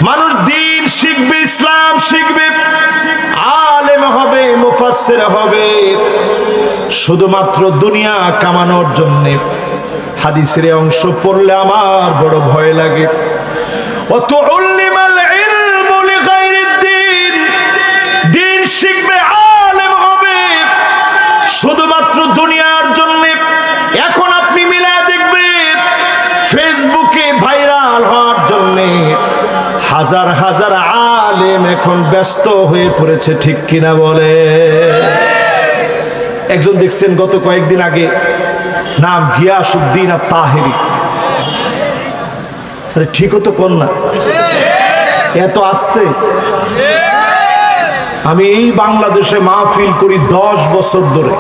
মানুষ দিন শিখবে, ইসলাম শিখবে, আলেম হবে, মুফাসসির হবে, শুধুমাত্র দুনিয়া কামানোর জন্য। হাদিসের অংশ পড়লে আমার বড় ভয় লাগে। দিন শিখবে, আলেম হবে, শুধুমাত্র দুনিয়ার জন্য। এখন আপনি মিলায় দেখবেন, ফেসবুকে ভাইরাল হওয়ার জন্য হাজার হাজার আলেম এখন ব্যস্ত হয়ে পড়েছে, ঠিক কিনা বলে? একজন দেখছেন গত কয়েকদিন আগে, নাম গিয়াসউদ্দিন আত-তাহেরি। আরে ঠিকও তো কোন না, এত আসতে। আমি এই বাংলাদেশে মাহফিল করি 10 বছর ধরে।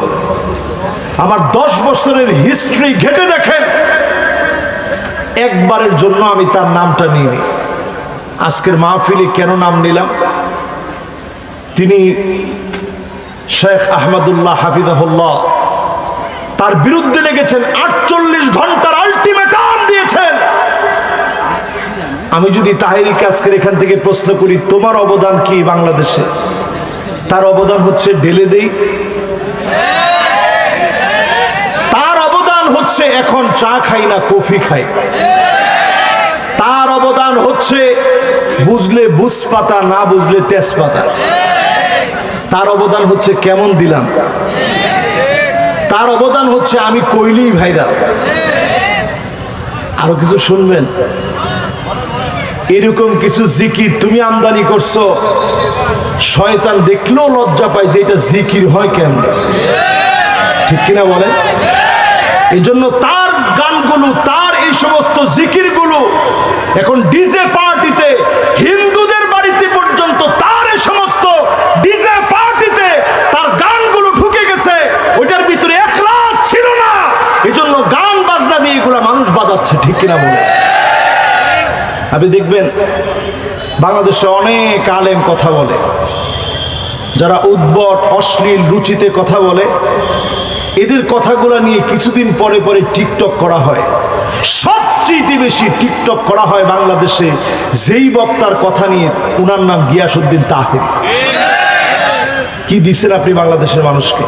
আমার 10 বছরের হিস্ট্রি ঘেটে দেখেন, একবারের জন্য আমি তার নামটা নিইনি। আজকের মাহফিলে কেন নাম নিলাম? তিনি শেখ আহমদুল্লাহ হাফিজাহুল্লাহ তার বিরুদ্ধে লেগেছেন, 48 ঘন্টার আলটিমেটাম দিয়েছেন। আমি যদি তাহেরিকে আজকের এখান থেকে প্রশ্ন করি, তোমার অবদান কি বাংলাদেশে? তার অবদান হচ্ছে ঢেলে দেই। তার অবদান হচ্ছে এখন চা খাই না, কফি খাই। তার অবদান হচ্ছে বুঝলে বুঝপাতা, না বুঝলে তেজপাতা। তার অবদান হচ্ছে কেমন দিলাম। তার অবদান হচ্ছে আমি কইলেই ভাইরাল। আরো কিছু শুনবেন? এরকম কিছু জিকির তুমি আমদানি করছো, শয়তান দেখলেও লজ্জা পায় যে এটা জিকির হয় কেমন, ঠিক কিনা বলেন? এই জন্য তার গানগুলো, তার এই সমস্ত জিকিরগুলো এখন ডিজে পার্টিতে, হিন্দুদের বাড়িতে পর্যন্ত তার এই সমস্ত ডিজে পার্টিতে তার গানগুলো ঢুকে গেছে। ওইটার ভিতরে ইখলাস ছিল না, এই জন্য গান বাজনা দিয়ে এগুলা মানুষ বাজাচ্ছে, ঠিক কিনা বলে? আপনি দেখবেন বাংলাদেশে অনেক আলেম কথা বলে, যারা উদ্ভট অশ্লীল রুচিতে কথা বলে। এদের কথাগুলো নিয়ে কিছুদিন পরে পরে টিকটক করা হয়। সবচেয়ে বেশি টিকটক করা হয় বাংলাদেশে যেই বক্তার কথা নিয়ে, উনার নাম গিয়াসউদ্দিন তাহেরি। কি দিচ্ছেন আপনি বাংলাদেশের মানুষকে?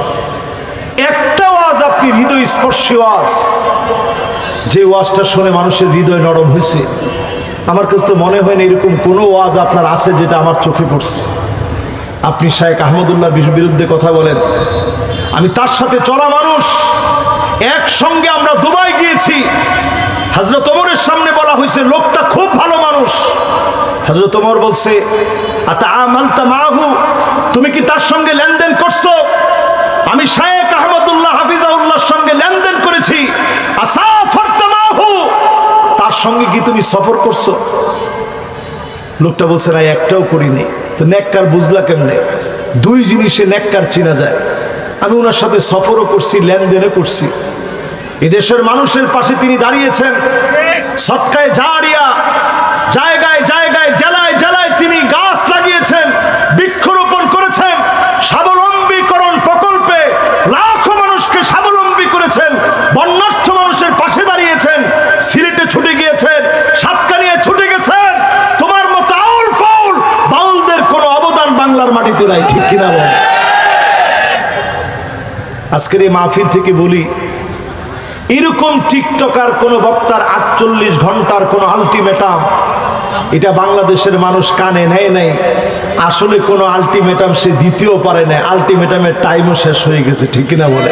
একটা ওয়াজ আপনি হৃদয় স্পর্শী ওয়াজ, যে ওয়াজটা শুনে মানুষের হৃদয় নরম হয়েছে। আমার কাছে তো মনে হয় না এরকম কোনো ওয়াজ আপনার আছে যেটা আমার চোখে পড়ছে। আপনি শেখ আহমদুল্লাহর বিরুদ্ধে কথা বলেন, আমি তার সাথে চলা মানুষ। একসঙ্গে আমরা দুবাই গিয়েছি। হযরত ওমরের সামনে বলা হয়েছে লোকটা খুব ভালো মানুষ। হযরত ওমর বলছে, আতাআমালতা মাহু, তুমি কি তার সঙ্গে লেনদেন করছো? আমি শেখ আহমদুল্লাহ হাফিজাহুল্লাহর সঙ্গে লেনদেন করেছি। আসাফারতা মাহু, তার সঙ্গে কি তুমি সফর করছো? লোকটা বলছে, না, একটাও করিনি। তো নেককার বুঝলা কেমনে? দুই জিনিসে নেককার চিনা যায়। আমি ওনার সাথে সফরও করছি, লেনদেনও করছি। এদেশের মানুষের পাশে তিনি দাঁড়িয়েছেন। সদকায়ে জারিয়া, জায়গায় জায়গায়, জেলায় জেলায় তিনি গাছ লাগিয়েছেন, বৃক্ষরোপণ করেছেন। স্বাবলম্বীকরণ প্রকল্পে লাখো মানুষকে স্বাবলম্বী করেছেন। বন্যার্থ মানুষের পাশে দাঁড়িয়েছেন। সিলেটে ছুটে গিয়েছেন, সাতকানিয়া ছুটে গেছেন। তোমার মতো আউল ফাউল বাউলদের কোনো অবদান বাংলার মাটিতে নাই, ঠিক কিনা বল? আজকের এই মাহফিল থেকে বলি, এরকম টিকটকার কোন বক্তার 48 ঘন্টার কোন আলটিমেটাম, এটা বাংলাদেশের মানুষ কানে নেয় নাই। আসলে কোন আলটিমেটাম সে দিতেও পারে না, আলটিমেটামের টাইমও শেষ হয়ে গেছে, ঠিক কিনা বলে?